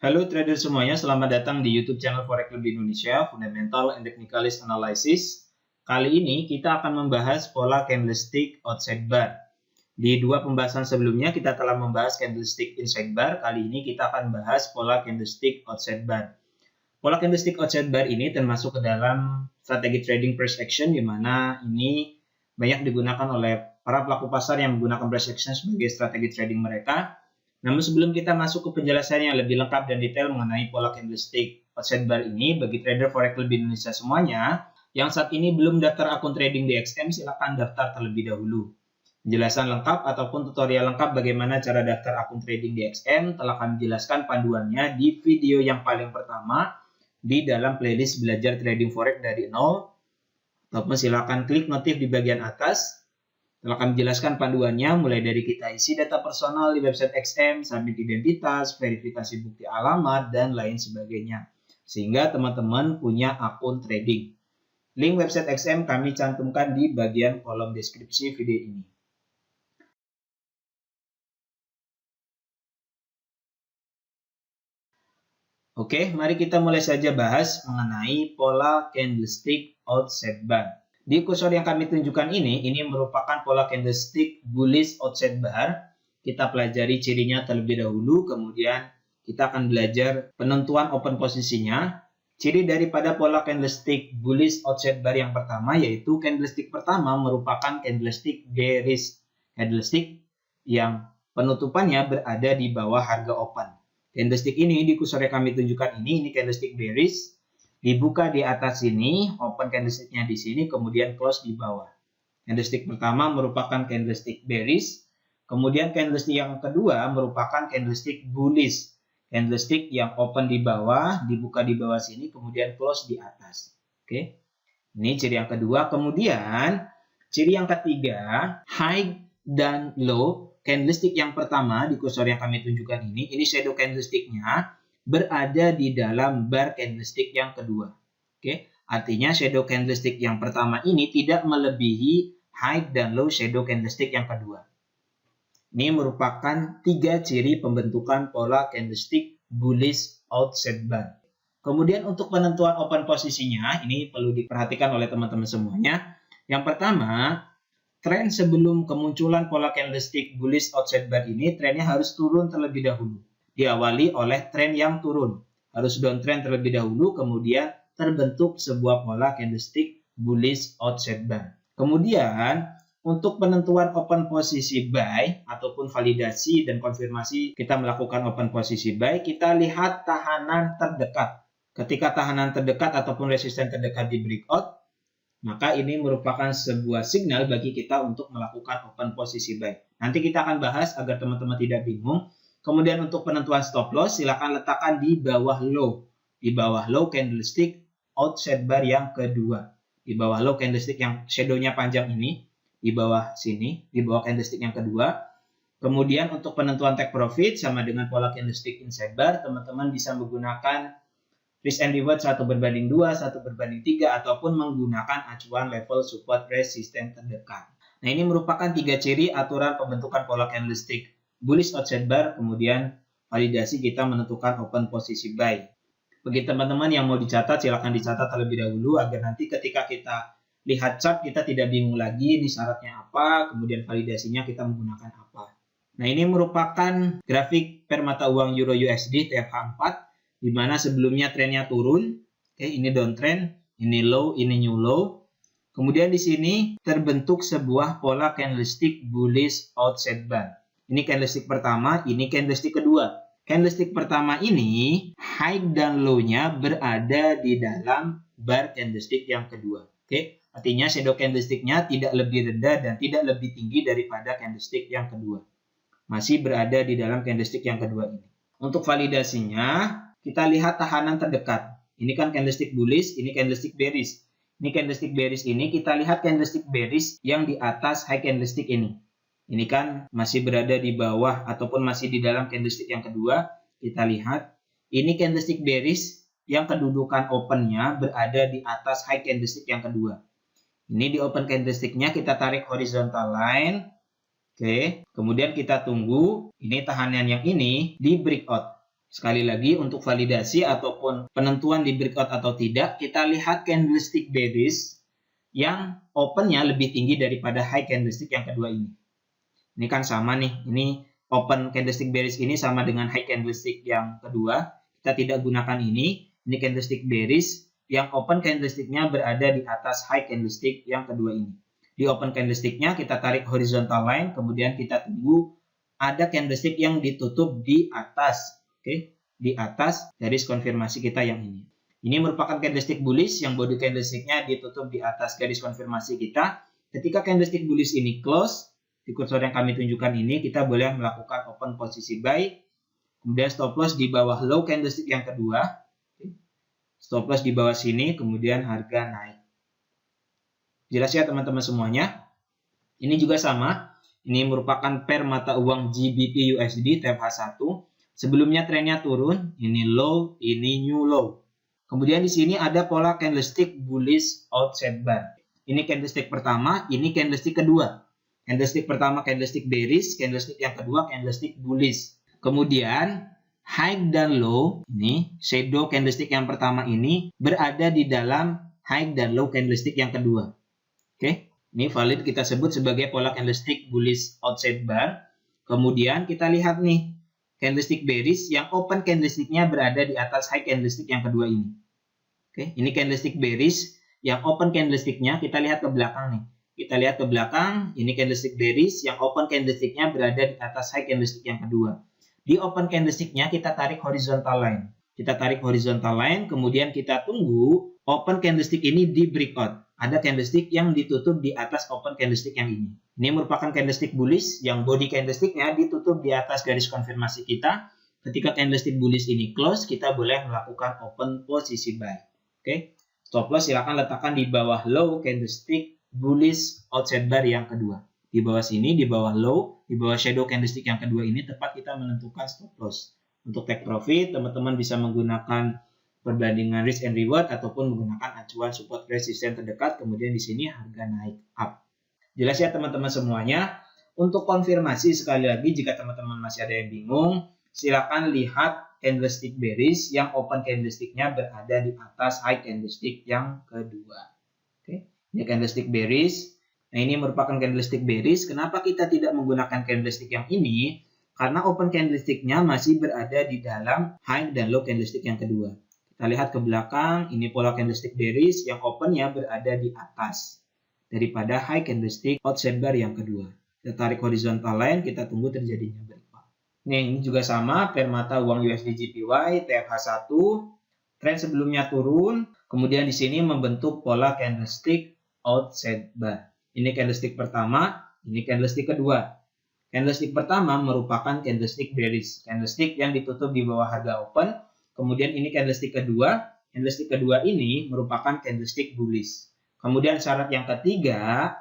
Halo trader semuanya, selamat datang di YouTube channel Forex Lebih Indonesia, Fundamental and Technicalist Analysis. Kali ini kita akan membahas pola candlestick outside bar. Di dua pembahasan sebelumnya kita telah membahas candlestick inside bar, kali ini kita akan bahas pola candlestick outside bar. Pola candlestick outside bar ini termasuk ke dalam strategi trading price action, di mana ini banyak digunakan oleh para pelaku pasar yang menggunakan price action sebagai strategi trading mereka. Namun sebelum kita masuk ke penjelasan yang lebih lengkap dan detail mengenai pola candlestick outside bar ini, bagi trader Forex Lebih Indonesia semuanya, yang saat ini belum daftar akun trading di XM, silakan daftar terlebih dahulu. Penjelasan lengkap ataupun tutorial lengkap bagaimana cara daftar akun trading di XM telah kami jelaskan panduannya di video yang paling pertama di dalam playlist belajar trading forex dari nol, ataupun silakan klik notif di bagian atas. Telah kami jelaskan panduannya mulai dari kita isi data personal di website XM, submit identitas, verifikasi bukti alamat, dan lain sebagainya. Sehingga teman-teman punya akun trading. Link website XM kami cantumkan di bagian kolom deskripsi video ini. Oke, mari kita mulai saja bahas mengenai pola candlestick outside bar. Di kursor yang kami tunjukkan ini merupakan pola candlestick bullish outside bar. Kita pelajari cirinya terlebih dahulu, kemudian kita akan belajar penentuan open posisinya. Ciri daripada pola candlestick bullish outside bar yang pertama yaitu candlestick pertama merupakan candlestick bearish. Candlestick yang penutupannya berada di bawah harga open. Candlestick ini di kursor yang kami tunjukkan ini candlestick bearish. Dibuka di atas sini, open candlesticknya di sini, kemudian close di bawah. Candlestick pertama merupakan candlestick bearish, kemudian candlestick yang kedua merupakan candlestick bullish. Candlestick yang open di bawah, dibuka di bawah sini, kemudian close di atas. Oke, ini ciri yang kedua. Kemudian ciri yang ketiga, high dan low. Candlestick yang pertama di kursor yang kami tunjukkan ini shadow candlesticknya berada di dalam bar candlestick yang kedua. Oke, artinya shadow candlestick yang pertama ini tidak melebihi high dan low shadow candlestick yang kedua. Ini merupakan tiga ciri pembentukan pola candlestick bullish outside bar. Kemudian untuk penentuan open posisinya, ini perlu diperhatikan oleh teman-teman semuanya. Yang pertama, tren sebelum kemunculan pola candlestick bullish outside bar ini, trennya harus turun terlebih dahulu. Diawali oleh tren yang turun. Harus downtrend terlebih dahulu, kemudian terbentuk sebuah pola candlestick bullish outside bar. Kemudian, untuk penentuan open posisi buy ataupun validasi dan konfirmasi kita melakukan open posisi buy, kita lihat tahanan terdekat. Ketika tahanan terdekat ataupun resisten terdekat di breakout, maka ini merupakan sebuah signal bagi kita untuk melakukan open posisi buy. Nanti kita akan bahas agar teman-teman tidak bingung. Kemudian untuk penentuan stop loss, silakan letakkan di bawah low. Di bawah low candlestick outside bar yang kedua. Di bawah low candlestick yang shadow-nya panjang ini. Di bawah sini, di bawah candlestick yang kedua. Kemudian untuk penentuan take profit, sama dengan pola candlestick inside bar, teman-teman bisa menggunakan risk and reward 1/2, 1/3, ataupun menggunakan acuan level support resisten terdekat. Nah, ini merupakan tiga ciri aturan pembentukan pola candlestick bullish outside bar, kemudian validasi kita menentukan open posisi buy. Bagi teman-teman yang mau dicatat, silakan dicatat terlebih dahulu agar nanti ketika kita lihat chart kita tidak bingung lagi ini syaratnya apa, kemudian validasinya kita menggunakan apa. Nah, ini merupakan grafik per mata uang Euro USD TFH4 di mana sebelumnya trennya turun. Oke, ini downtrend, ini low, ini new low. Kemudian di sini terbentuk sebuah pola candlestick bullish outside bar. Ini candlestick pertama, ini candlestick kedua. Candlestick pertama ini high dan low-nya berada di dalam bar candlestick yang kedua. Oke, artinya shadow candlestick-nya tidak lebih rendah dan tidak lebih tinggi daripada candlestick yang kedua. Masih berada di dalam candlestick yang kedua ini. Untuk validasinya, kita lihat tahanan terdekat. Ini kan candlestick bullish, ini candlestick bearish. Ini candlestick bearish ini, kita lihat candlestick bearish yang di atas high candlestick ini. Ini kan masih berada di bawah ataupun masih di dalam candlestick yang kedua. Kita lihat, ini candlestick bearish yang kedudukan opennya berada di atas high candlestick yang kedua. Ini di open candlesticknya kita tarik horizontal line. Oke, kemudian kita tunggu. Ini tahanan yang ini di breakout. Sekali lagi, untuk validasi ataupun penentuan di breakout atau tidak, kita lihat candlestick bearish yang opennya lebih tinggi daripada high candlestick yang kedua ini. Ini kan sama nih, ini open candlestick bearish ini sama dengan high candlestick yang kedua. Kita tidak gunakan ini candlestick bearish yang open candlesticknya berada di atas high candlestick yang kedua ini. Di open candlesticknya kita tarik horizontal line, kemudian kita tunggu ada candlestick yang ditutup di atas. Oke, di atas garis konfirmasi kita yang ini. Ini merupakan candlestick bullish yang body candlesticknya ditutup di atas garis konfirmasi kita. Ketika candlestick bullish ini close, di kursor yang kami tunjukkan ini, kita boleh melakukan open posisi buy. Kemudian stop loss di bawah low candlestick yang kedua. Stop loss di bawah sini, kemudian harga naik. Jelas ya teman-teman semuanya? Ini juga sama. Ini merupakan pair mata uang GBP USD TFH1. Sebelumnya trennya turun, ini low, ini new low. Kemudian di sini ada pola candlestick bullish outside bar. Ini candlestick pertama, ini candlestick kedua. Candlestick pertama candlestick bearish, candlestick yang kedua candlestick bullish. Kemudian high dan low, ini shadow candlestick yang pertama ini berada di dalam high dan low candlestick yang kedua. Oke, ini valid kita sebut sebagai pola candlestick bullish outside bar. Kemudian kita lihat nih, candlestick bearish yang open candlesticknya berada di atas high candlestick yang kedua ini. Oke, ini candlestick bearish yang open candlesticknya, kita lihat ke belakang nih. Kita lihat ke belakang, ini candlestick bearish yang open candlesticknya berada di atas high candlestick yang kedua. Di open candlesticknya kita tarik horizontal line. Kita tarik horizontal line, kemudian kita tunggu open candlestick ini di breakout. Ada candlestick yang ditutup di atas open candlestick yang ini. Ini merupakan candlestick bullish yang body candlesticknya ditutup di atas garis konfirmasi kita. Ketika candlestick bullish ini close, kita boleh melakukan open posisi buy. Oke, stop loss silakan letakkan di bawah low candlestick bullish outside bar yang kedua. Di bawah sini, di bawah low, di bawah shadow candlestick yang kedua ini tepat kita menentukan stop loss. Untuk take profit, teman-teman bisa menggunakan perbandingan risk and reward ataupun menggunakan acuan support resistance terdekat, kemudian di sini harga naik up. Jelas ya teman-teman semuanya? Untuk konfirmasi sekali lagi, jika teman-teman masih ada yang bingung, silakan lihat candlestick bearish yang open candlesticknya berada di atas high candlestick yang kedua. Oke, ini candlestick bearish. Nah, ini merupakan candlestick bearish. Kenapa kita tidak menggunakan candlestick yang ini? Karena open candlesticknya masih berada di dalam high dan low candlestick yang kedua. Kita lihat ke belakang, ini pola candlestick bearish yang opennya berada di atas daripada high candlestick outside bar yang kedua. Kita tarik horizontal line, kita tunggu terjadinya breakout. Ini juga sama, pair mata uang USD JPY TFH1, tren sebelumnya turun, kemudian di sini membentuk pola candlestick outside bar. Ini candlestick pertama, ini candlestick kedua. Candlestick pertama merupakan candlestick bearish, candlestick yang ditutup di bawah harga open. Kemudian ini candlestick kedua. Candlestick kedua ini merupakan candlestick bullish. Kemudian syarat yang ketiga,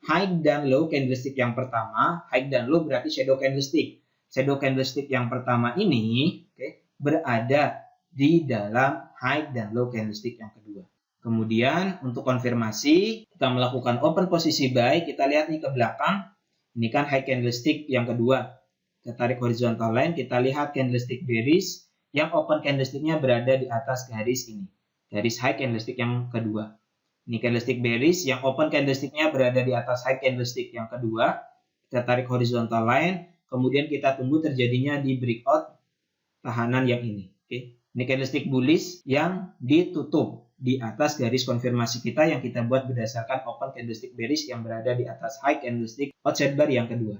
high dan low candlestick yang pertama. High dan low berarti shadow candlestick. Shadow candlestick yang pertama ini berada di dalam high dan low candlestick yang kedua. Kemudian untuk konfirmasi, kita melakukan open posisi buy. Kita lihat nih ke belakang. Ini kan high candlestick yang kedua. Kita tarik horizontal line. Kita lihat candlestick bearish yang open candlesticknya berada di atas garis ini. Garis high candlestick yang kedua. Ini candlestick bearish yang open candlesticknya berada di atas high candlestick yang kedua. Kita tarik horizontal line. Kemudian kita tunggu terjadinya di breakout tahanan yang ini. Oke. Ini candlestick bullish yang ditutup di atas garis konfirmasi kita yang kita buat berdasarkan open candlestick bearish yang berada di atas high candlestick outside bar yang kedua.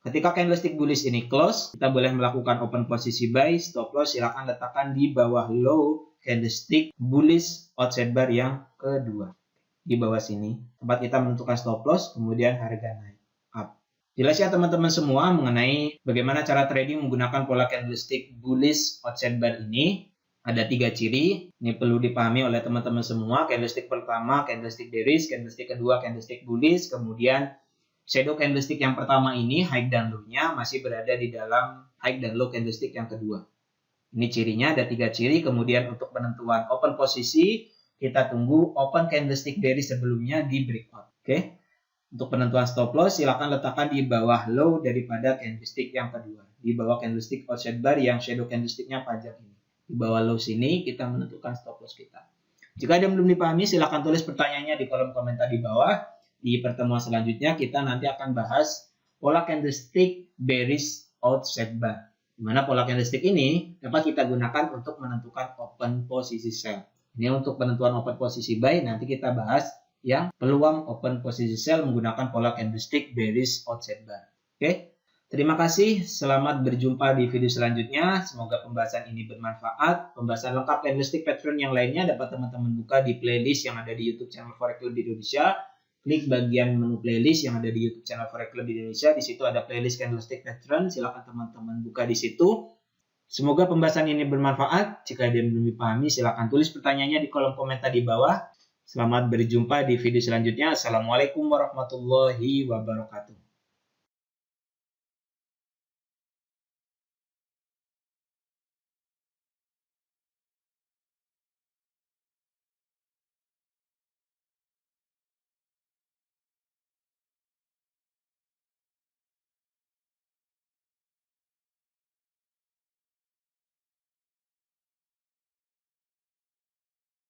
Ketika candlestick bullish ini close, kita boleh melakukan open posisi buy, stop loss silakan letakkan di bawah low candlestick bullish outside bar yang kedua. Di bawah sini, tempat kita menentukan stop loss, kemudian harga naik up. Jelas ya teman-teman semua mengenai bagaimana cara trading menggunakan pola candlestick bullish outside bar ini. Ada 3 ciri, ini perlu dipahami oleh teman-teman semua. Candlestick pertama, candlestick bearish, candlestick kedua, candlestick bullish, kemudian shadow candlestick yang pertama ini, high dan low-nya masih berada di dalam high dan low candlestick yang kedua. Ini cirinya, ada 3 ciri. Kemudian untuk penentuan open posisi, kita tunggu open candlestick bearish sebelumnya di breakout. Oke. Untuk penentuan stop loss, silakan letakkan di bawah low daripada candlestick yang kedua. di bawah candlestick outside bar yang shadow candlesticknya panjang ini. Di bawah low sini kita menentukan stop loss kita. Jika ada yang belum dipahami, silahkan tulis pertanyaannya di kolom komentar di bawah. Di pertemuan selanjutnya kita nanti akan bahas pola candlestick bearish outside bar. Di mana pola candlestick ini dapat kita gunakan untuk menentukan open posisi sell. Ini untuk penentuan open posisi buy, nanti kita bahas yang peluang open posisi sell menggunakan pola candlestick bearish outside bar. Oke. Terima kasih, selamat berjumpa di video selanjutnya. Semoga pembahasan ini bermanfaat. Pembahasan lengkap candlestick pattern yang lainnya dapat teman-teman buka di playlist yang ada di YouTube channel Forex Club Indonesia. Klik bagian menu playlist yang ada di YouTube channel Forex Club Indonesia. Di situ ada playlist candlestick pattern. Silakan teman-teman buka di situ. Semoga pembahasan ini bermanfaat. Jika ada yang belum dipahami, silakan tulis pertanyaannya di kolom komentar di bawah. Selamat berjumpa di video selanjutnya. Assalamualaikum warahmatullahi wabarakatuh.